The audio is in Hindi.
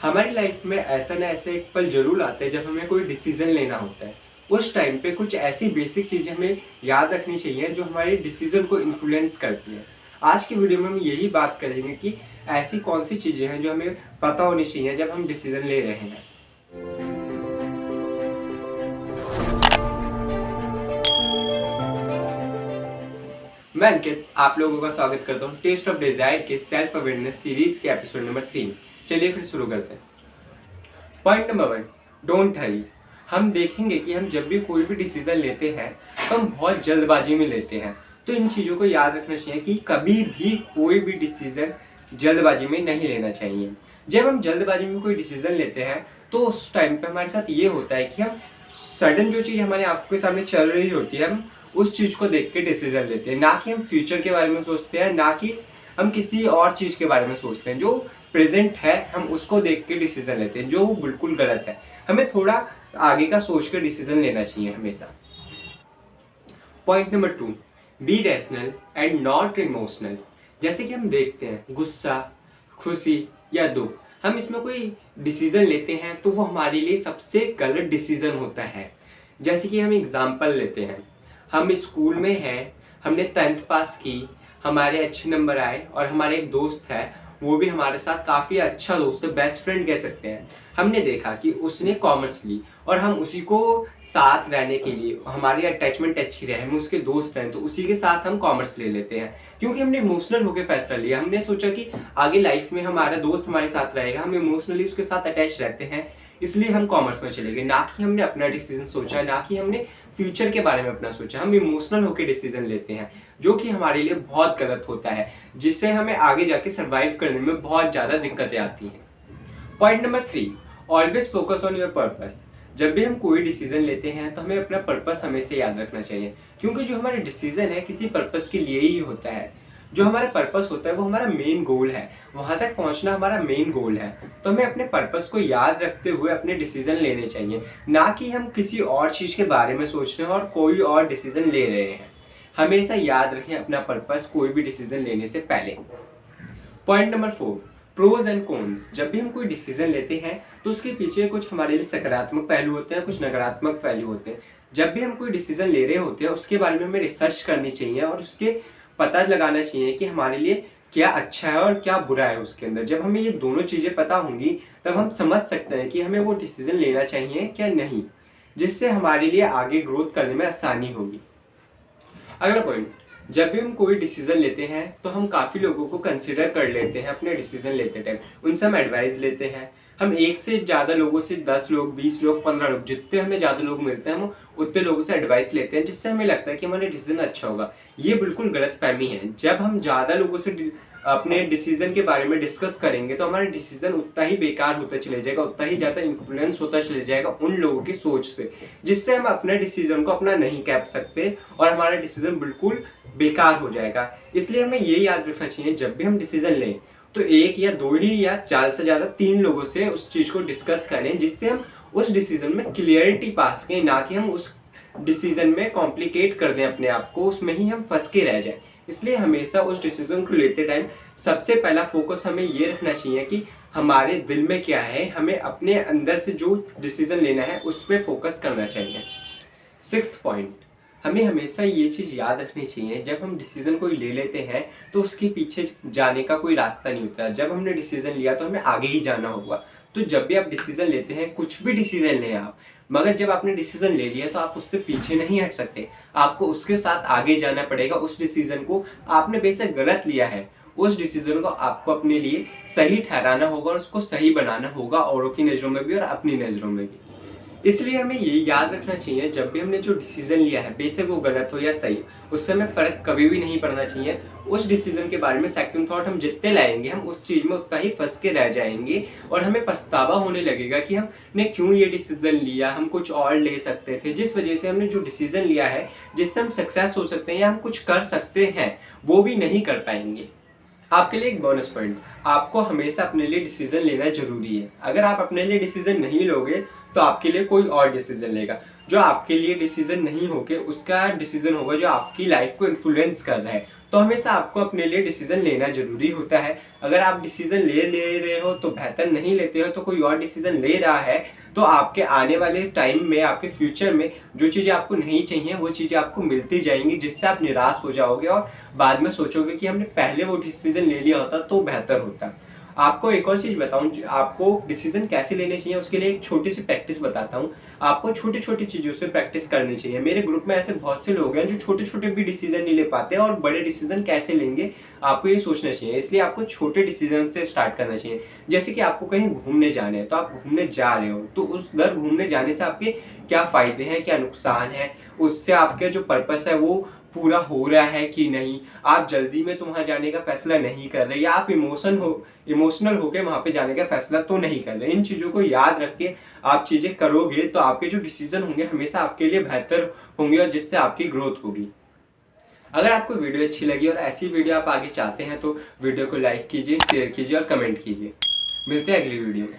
हमारी लाइफ में ऐसा ना ऐसा एक पल ज़रूर आता है जब हमें कोई डिसीज़न लेना होता है। उस टाइम पे कुछ ऐसी बेसिक चीज़ें हमें याद रखनी चाहिए जो हमारे डिसीज़न को इन्फ्लुएंस करती हैं। आज की वीडियो में हम यही बात करेंगे कि ऐसी कौन-सी चीज़ें हैं जो हमें पता होनी चाहिए जब हम डिसीज़न ले रहे हैं। मैं अंकित आप लोगों का स्वागत करता हूँ टेस्ट ऑफ डिज़ायर के सेल्फ अवेयरनेस सीरीज़ के एपिसोड नंबर 3। चलिए फिर शुरू करते हैं। पॉइंट नंबर 1, डोंट हरी। हम देखेंगे कि हम जब भी कोई भी डिसीज़न लेते हैं तो हम बहुत जल्दबाजी में लेते हैं। तो इन चीज़ों को याद रखना चाहिए कि कभी भी कोई भी डिसीज़न जल्दबाजी में नहीं लेना चाहिए। जब हम जल्दबाजी में कोई डिसीज़न लेते हैं तो उस टाइम पे हमारे साथ ये होता है कि हम सडन जो चीज़ हमारे आँखों के सामने चल रही होती है हम उस चीज़ को देख के डिसीज़न लेते हैं, ना कि हम फ्यूचर के बारे में सोचते हैं, ना कि हम किसी और चीज़ के बारे में सोचते हैं। जो प्रेजेंट है हम उसको देख के डिसीज़न लेते हैं, जो बिल्कुल गलत है। हमें थोड़ा आगे का सोच के डिसीज़न लेना चाहिए हमेशा। Point number 2, B rational and not emotional. जैसे कि हम देखते हैं गुस्सा, खुशी या दुख, हम इसमें कोई डिसीज़न लेते हैं तो वो हमारे लिए सबसे गलत डिसीज़न होता है। जैसे कि हम एग्ज़ाम्पल लेते हैं, हम स्कूल में हैं, हमने 10th पास की, हमारे अच्छे नंबर आए और हमारे एक दोस्त है, वो भी हमारे साथ काफ़ी अच्छा दोस्त है, बेस्ट फ्रेंड कह सकते हैं। हमने देखा कि उसने कॉमर्स ली और हम उसी को साथ रहने के लिए, हमारी अटैचमेंट अच्छी रहे, हम उसके दोस्त रहें, तो उसी के साथ हम कॉमर्स ले लेते हैं क्योंकि हमने इमोशनल होकर फैसला लिया। हमने सोचा कि आगे लाइफ में हमारा दोस्त हमारे साथ रहेगा, हम इमोशनली उसके साथ अटैच रहते हैं, इसलिए हम कॉमर्स में चले गए। ना कि हमने अपना डिसीजन सोचा, ना कि हमने फ्यूचर के बारे में अपना सोचा। हम इमोशनल होकर डिसीजन लेते हैं जो कि हमारे लिए बहुत गलत होता है, जिससे हमें आगे जाके सर्वाइव करने में बहुत ज़्यादा दिक्कतें आती हैं। Point number 3, always focus on your purpose. जब भी हम कोई डिसीजन लेते हैं तो हमें अपना पर्पस हमेशा याद रखना चाहिए, क्योंकि जो हमारा डिसीजन है किसी पर्पस के लिए ही होता है। जो हमारा पर्पस होता है वो हमारा मेन गोल है, वहाँ तक पहुँचना हमारा मेन गोल है। तो हमें अपने पर्पस को याद रखते हुए अपने डिसीजन लेने चाहिए, ना कि हम किसी और चीज़ के बारे में सोच रहे हैं और कोई और डिसीजन ले रहे हैं। हमेशा याद रखें अपना पर्पस कोई भी डिसीजन लेने से पहले। Point number 4, pros and cons. जब भी हम कोई डिसीजन लेते हैं तो उसके पीछे कुछ हमारे लिए सकारात्मक पहलू होते हैं, कुछ नकारात्मक पहलू होते हैं। जब भी हम कोई डिसीजन ले रहे होते हैं उसके बारे में हमें रिसर्च करनी चाहिए और उसके पता लगाना चाहिए कि हमारे लिए क्या अच्छा है और क्या बुरा है उसके अंदर। जब हमें ये दोनों चीज़ें पता होंगी तब हम समझ सकते हैं कि हमें वो डिसीजन लेना चाहिए क्या नहीं, जिससे हमारे लिए आगे ग्रोथ करने में आसानी होगी। अगला पॉइंट, जब भी हम कोई डिसीजन लेते हैं तो हम काफ़ी लोगों को कंसिडर कर लेते हैं अपने डिसीजन लेते टाइम, उनसे हम एडवाइस लेते हैं। हम एक से ज़्यादा लोगों से 10 लोग, 20 लोग, 15 लोग, जितने हमें ज़्यादा लोग मिलते हैं हम उतने लोगों से एडवाइस लेते हैं, जिससे हमें लगता है कि हमारा डिसीजन अच्छा होगा। ये बिल्कुल गलतफहमी है। जब हम ज़्यादा लोगों से अपने डिसीजन के बारे में डिस्कस करेंगे तो हमारा डिसीजन उतना ही बेकार होता चले जाएगा, उतना ही ज़्यादा इन्फ्लुएंस होता चले जाएगा उन लोगों की सोच से, जिससे हम अपने डिसीजन को अपना नहीं कह सकते और हमारा डिसीजन बिल्कुल बेकार हो जाएगा। इसलिए हमें ये याद रखना चाहिए जब भी हम डिसीजन लें तो एक या दो ही या ज़्यादा से ज़्यादा 3 लोगों से उस चीज़ को डिस्कस करें, जिससे हम उस डिसीजन में क्लियरिटी पा सकें, ना कि हम उस डिसीजन में कॉम्प्लिकेट कर दें अपने आप को, उसमें ही हम फंस के रह जाएं। इसलिए हमेशा उस डिसीजन को लेते टाइम सबसे पहला फोकस हमें ये रखना चाहिए कि हमारे दिल में क्या है, हमें अपने अंदर से जो डिसीजन लेना है उस पर फोकस करना चाहिए। 6th पॉइंट, हमें हमेशा ये चीज़ याद रखनी चाहिए जब हम डिसीज़न कोई ले लेते हैं तो उसके पीछे जाने का कोई रास्ता नहीं होता। जब हमने डिसीज़न लिया तो हमें आगे ही जाना होगा। तो जब भी आप डिसीज़न लेते हैं, कुछ भी डिसीज़न लें आप, मगर जब आपने डिसीज़न ले लिया तो आप उससे पीछे नहीं हट सकते, आपको उसके साथ आगे जाना पड़ेगा। उस डिसीज़न को आपने बेशक गलत लिया है, उस डिसीज़न को आपको अपने लिए सही ठहराना होगा और उसको सही बनाना होगा, औरों की नज़रों में भी और अपनी नज़रों में भी। इसलिए हमें ये याद रखना चाहिए जब भी हमने जो डिसीजन लिया है, बेशक वो गलत हो या सही, उससे हमें फ़र्क कभी भी नहीं पड़ना चाहिए। उस डिसीजन के बारे में सेकंड थॉट हम जितने लाएंगे हम उस चीज़ में उतना ही फंस के रह जाएंगे और हमें पछतावा होने लगेगा कि हमने क्यों ये डिसीजन लिया, हम कुछ और ले सकते थे। जिस वजह से हमने जो डिसीजन लिया है जिससे हम सक्सेस हो सकते हैं या हम कुछ कर सकते हैं, वो भी नहीं कर पाएंगे। आपके लिए एक बोनस पॉइंट, आपको हमेशा अपने लिए डिसीजन लेना जरूरी है। अगर आप अपने लिए डिसीजन नहीं लोगे तो आपके लिए कोई और डिसीजन लेगा, जो आपके लिए डिसीजन नहीं होके उसका डिसीजन होगा जो आपकी लाइफ को इन्फ्लुएंस कर रहा है। तो हमेशा आपको अपने लिए डिसीजन लेना जरूरी होता है। अगर आप डिसीजन ले रहे हो तो बेहतर, नहीं लेते हो तो कोई और डिसीजन ले रहा है, तो आपके आने वाले टाइम में, आपके फ्यूचर में जो चीज़ें आपको नहीं चाहिए वो चीज़ें आपको मिलती जाएंगी, जिससे आप निराश हो जाओगे और बाद में सोचोगे कि हमने पहले वो डिसीजन ले लिया होता तो बेहतर होता। आपको एक और चीज़ बताऊं, आपको डिसीजन कैसे लेने चाहिए उसके लिए एक छोटी सी प्रैक्टिस बताता हूं। आपको छोटी छोटी चीज़ों से प्रैक्टिस करनी चाहिए। मेरे ग्रुप में ऐसे बहुत से लोग हैं जो छोटे छोटे भी डिसीजन नहीं ले पाते और बड़े डिसीजन कैसे लेंगे आपको ये सोचना चाहिए। इसलिए आपको छोटे डिसीजन से स्टार्ट करना चाहिए। जैसे कि आपको कहीं घूमने जाना है, तो आप घूमने जा रहे हो, तो उस उधर घूमने जाने से आपके क्या फ़ायदे हैं, क्या नुकसान है, उससे आपके जो पर्पस है वो पूरा हो रहा है कि नहीं। आप जल्दी में तो वहाँ जाने का फैसला नहीं कर रहे, या आप इमोशनल होकर वहाँ पे जाने का फैसला तो नहीं कर रहे। इन चीज़ों को याद रख के आप चीज़ें करोगे तो आपके जो डिसीजन होंगे हमेशा आपके लिए बेहतर होंगे और जिससे आपकी ग्रोथ होगी। अगर आपको वीडियो अच्छी लगी और ऐसी वीडियो आप आगे चाहते हैं तो वीडियो को लाइक कीजिए, शेयर कीजिए और कमेंट कीजिए। मिलते हैं अगली वीडियो में।